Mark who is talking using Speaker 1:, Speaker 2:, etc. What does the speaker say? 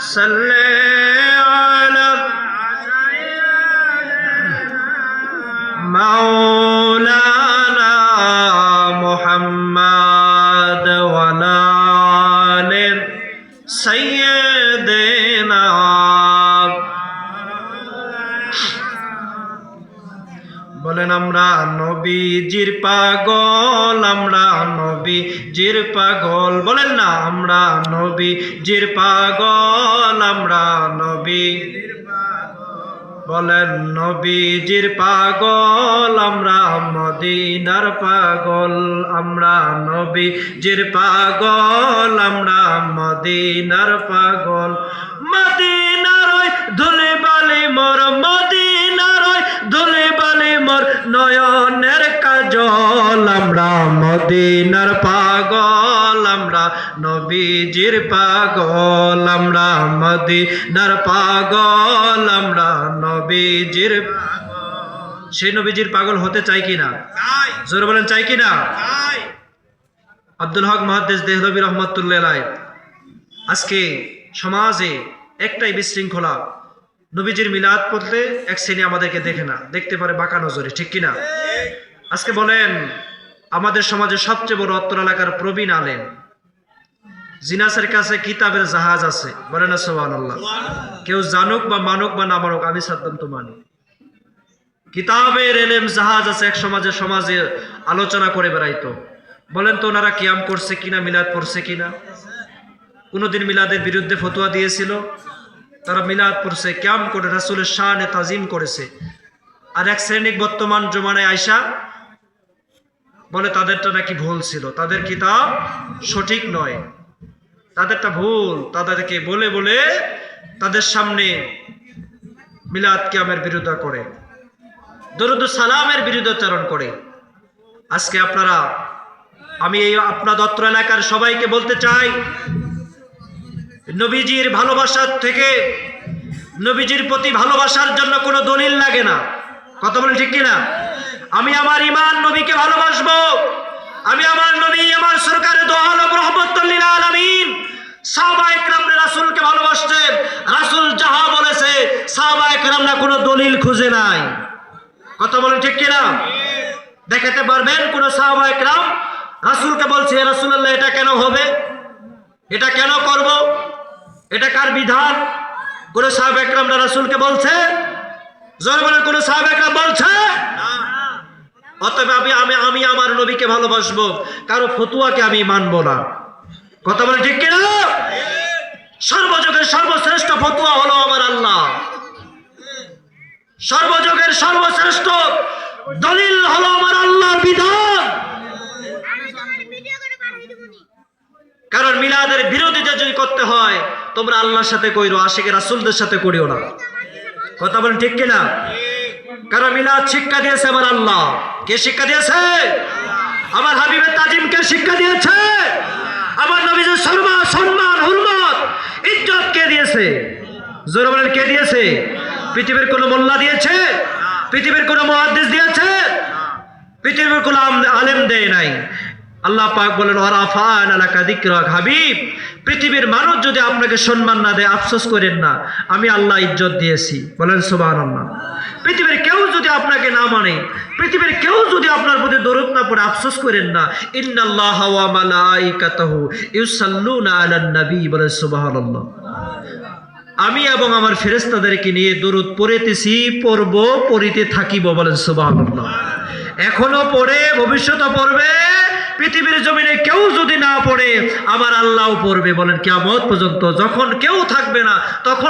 Speaker 1: সাল্লি আলা মাওলানা মুহাম্মদ ওয়া আলা আলি সাইয়্যিদিনা। বলেন আমরা নবীজির পাগল, আমরা নবীজির পাগল। বলেন না আমরা নবীজির পাগল, আমরা নবীজির পাগল। বলেন নবীজির পাগল, আমরা মদিনার পাগল, আমরা নবীজির পাগল, আমরা মদিনার পাগল। মদিনার ওই ধুলি বালি মোর, মদিনার ওই ধুলি বালি মোর নয়নের কাজল। আমরা মদিনার পাগল, আমরা নবীজির পাগল, আমরা মদিনার পাগল, আমরা নবীজির পাগল। সেই নবীজির পাগল হতে চাই কিনা? জোরে বলেন চাই কিনা? আব্দুল হক মুহাদ্দিস দেহলভী রহমাতুল্লাহ আলাইহি আজকে সমাজে একটাই বিশৃঙ্খলা, নবীজির মিলাদ পড়তে এক শ্রেণী আমাদেরকে দেখে না, দেখতে পারে বাঁকা নজরে, ঠিক কিনা? আজকে বলেন আমাদের সমাজের সবচেয়ে বড় অত্র এলাকার প্রবীণ আলেম, জিনাসের কাছে কিতাবের জাহাজ আছে, বলেন না সুবহানাল্লাহ। কেউ জানুক বা মানুক বা না মানুক, আমি সাদ্দান্ত মানি, কিতাবের এলেম জাহাজ আছে। এক সমাজে আলোচনা করে বেড়াইতো। বলেন তো ওনারা কিয়াম করছে কিনা, মিলাদ পড়ছে কিনা? কোনোদিন মিলাদের বিরুদ্ধে ফতোয়া দিয়েছিল? তারা মিলাদ পড়ছে, কিয়াম করে রাসূলের শানে তাজিম করেছে। আর এক শ্রেণী বর্তমান জমানায় আয়সা বলে তাদেরটা নাকি ভুল ছিল, তাদের কিতাব সঠিক নয়, তাদেরটা ভুল। তাদেরকে বলে বলে তাদের সামনে মিলাদ কিয়ামের বিরোধিতা করে, দরুদ সালামের বিরুদ্ধাচরণ করে। আজকে আপনারা, আমি এই আপনার অত্র এলাকার সবাইকে বলতে চাই, নবীজির ভালোবাসার থেকে, নবীজির প্রতি ভালোবাসার জন্য কোনো দলিল লাগে না। কথা বলেন ঠিক কিনা? আমি আমার ঈমান নবীকে ভালোবাসবো, আমি আমার নবী, আমার সরকারে দো আলম রহমাতুল লিল আলামিন সাহাবায়ে কেরামরা রাসূলকে ভালোবাসতেন। রাসূল যাহা বলেছে সাহাবায়ে কেরামরা কোনো দলিল খুঁজে নাই। কথা বলেন ঠিক কিনা? দেখাতে পারবেন কোন সাহাবায়ে কেরাম রাসূলকে বলছে হে রাসূলুল্লাহ এটা কেন হবে, এটা কেন করব, এটা কার বিধান? কোন সাহাবায়ে কেরামরা রাসূলকে বলছে? জোরে বলেন কোন সাহাবায়ে কেরাম বলছে? অতএব আমি আমার নবীকে ভালোবাসবো, কারো ফতোয়াকে আমি মানবো না। কথা বলেন ঠিক কিনা? সর্বযুগের সর্বশ্রেষ্ঠ ফতোয়া হলো আমার আল্লাহ, সর্বযুগের সর্বশ্রেষ্ঠ দলিল হলো আমার আল্লাহর বিধান। কারণ মিলাদের বিরোধিতা যদি করতে হয় তোমরা আল্লাহর সাথে কইরো, আশিকে রাসূলদের সাথে করিও না। কথা বলেন ঠিক কিনা? কারণ মিলাদ শিক্ষা দিয়েছে আমার আল্লাহ। কে শিক্ষা দিয়েছে? আমার হাবিবের তাজিম কে শিক্ষা দিয়েছে? আমার নবীর সম্মান হুরমত ইজ্জত কে দিয়েছে? জোরে বলেন কে দিয়েছে? পৃথিবীর কোন মোল্লা দিয়েছে? পৃথিবীর কোন মুহাদ্দিস দিয়েছে? পৃথিবীর কোন আলেম দেয় নাই। আল্লাহ পাক বলেন ওয়ারাফা'না লাকা যিকরাক, হাবিব পৃথিবীর মানুষ যদি আপনাকে সম্মান না দেয় আফসোস করেন না, আমি আল্লাহ ইজ্জত দিয়েছি। বলেন সুবহানাল্লাহ। পৃথিবীর কেউ যদি আপনাকে না মানে, পৃথিবীর কেউ যদি আপনার প্রতি দরুদ না পড়ে আফসোস করেন না। ইন্নাল্লাহা ওয়া মালাইকাতাহু ইউসাল্লুনা আলান নবী, বলেন সুবহানাল্লাহ। আমি এবং আমার ফেরেশতাদেরকে নিয়ে দরুদ পড়িতেছি, পড়ব, পড়িতে থাকিব। বলেন সুবহানাল্লাহ। এখনো পড়ে, ভবিষ্যতে পড়বে। পৃথিবীর জমিনে কেউ যদি না পড়ে আমার আল্লাহও পড়বে। বলেন কিয়ামত পর্যন্ত, যখন কেউ থাকবে না তখন